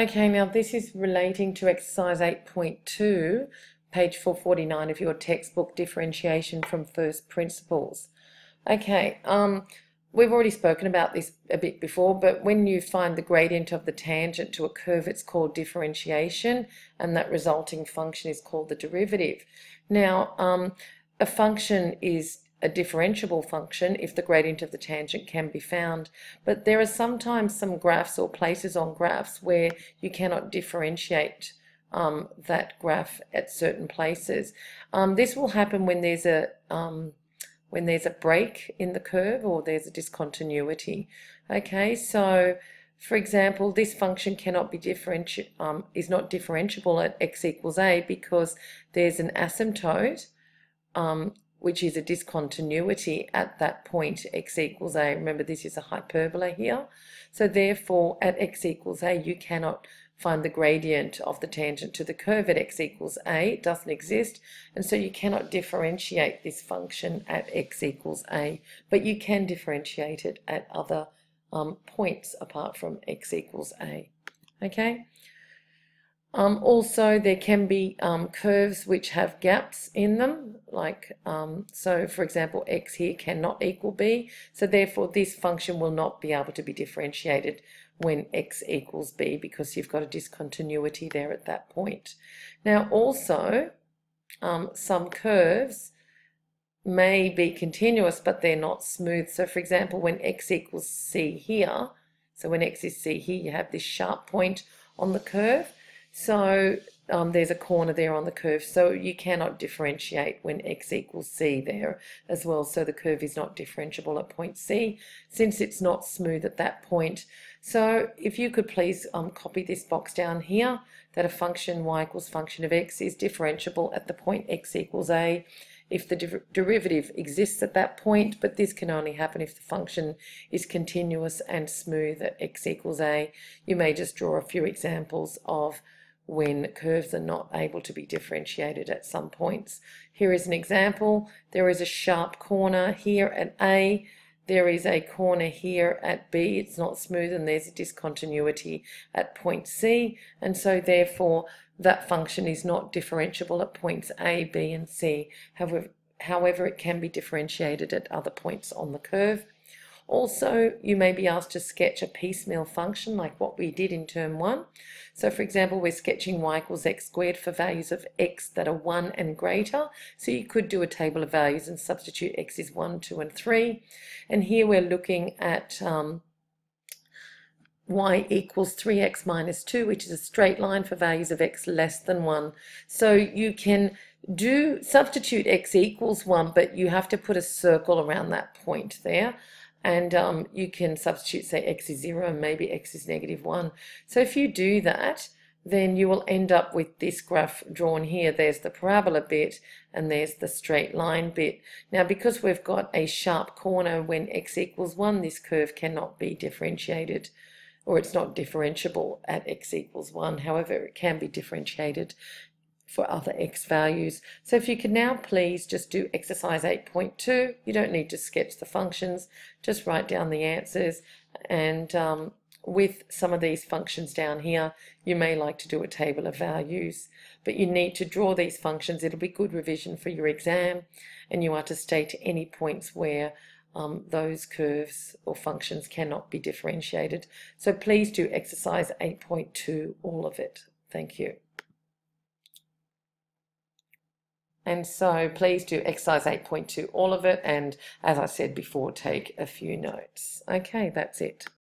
Okay, now this is relating to exercise 8.2, page 449 of your textbook, Differentiation from First Principles. Okay, we've already spoken about this a bit before, but when you find the gradient of the tangent to a curve, it's called differentiation, and that resulting function is called the derivative. Now, a function is a differentiable function if the gradient of the tangent can be found, but there are sometimes some graphs or places on graphs where you cannot differentiate that graph at certain places. This will happen when there's a break in the curve or there's a discontinuity. Okay, so for example, this function cannot be is not differentiable at x equals a because there's an asymptote, which is a discontinuity at that point x equals a. Remember, this is a hyperbola here. So therefore, at x equals a, you cannot find the gradient of the tangent to the curve at x equals a. It doesn't exist, and so you cannot differentiate this function at x equals a, but you can differentiate it at other points apart from x equals a. Okay? Also, there can be curves which have gaps in them, like, so for example, x here cannot equal b, so therefore this function will not be able to be differentiated when x equals b because you've got a discontinuity there at that point. Now also, some curves may be continuous but they're not smooth. So for example, when x equals c here, so when x is c here, you have this sharp point on the curve. So there's a corner there on the curve, so you cannot differentiate when x equals c there as well. So the curve is not differentiable at point c since it's not smooth at that point. So if you could please copy this box down here, that a function y equals function of x is differentiable at the point x equals a if the derivative exists at that point, but this can only happen if the function is continuous and smooth at x equals a. You may just draw a few examples of when curves are not able to be differentiated at some points. Here is an example. There is a sharp corner here at A. There is a corner here at B. It's not smooth, and there's a discontinuity at point C, and so therefore that function is not differentiable at points A, B, and C. However, it can be differentiated at other points on the curve. Also, you may be asked to sketch a piecemeal function like what we did in term 1. So for example, we're sketching y equals x squared for values of x that are 1 and greater. So you could do a table of values and substitute x is 1, 2, and 3. And here we're looking at y equals 3x minus 2, which is a straight line for values of x less than 1. So you can substitute x equals 1, but you have to put a circle around that point there. And you can substitute, say, x is 0 and maybe x is negative 1. So if you do that, then you will end up with this graph drawn here. There's the parabola bit and there's the straight line bit. Now, because we've got a sharp corner when x equals 1, this curve cannot be differentiated, or it's not differentiable at x equals 1. However, it can be differentiated for other x values. So if you could now please just do exercise 8.2. You don't need to sketch the functions, just write down the answers, and with some of these functions down here, you may like to do a table of values, but you need to draw these functions. It'll be good revision for your exam, and you are to state any points where those curves or functions cannot be differentiated. So please do exercise 8.2, all of it. Thank you. And so please do exercise 8.2, all of it, and as I said before, take a few notes. Okay, that's it.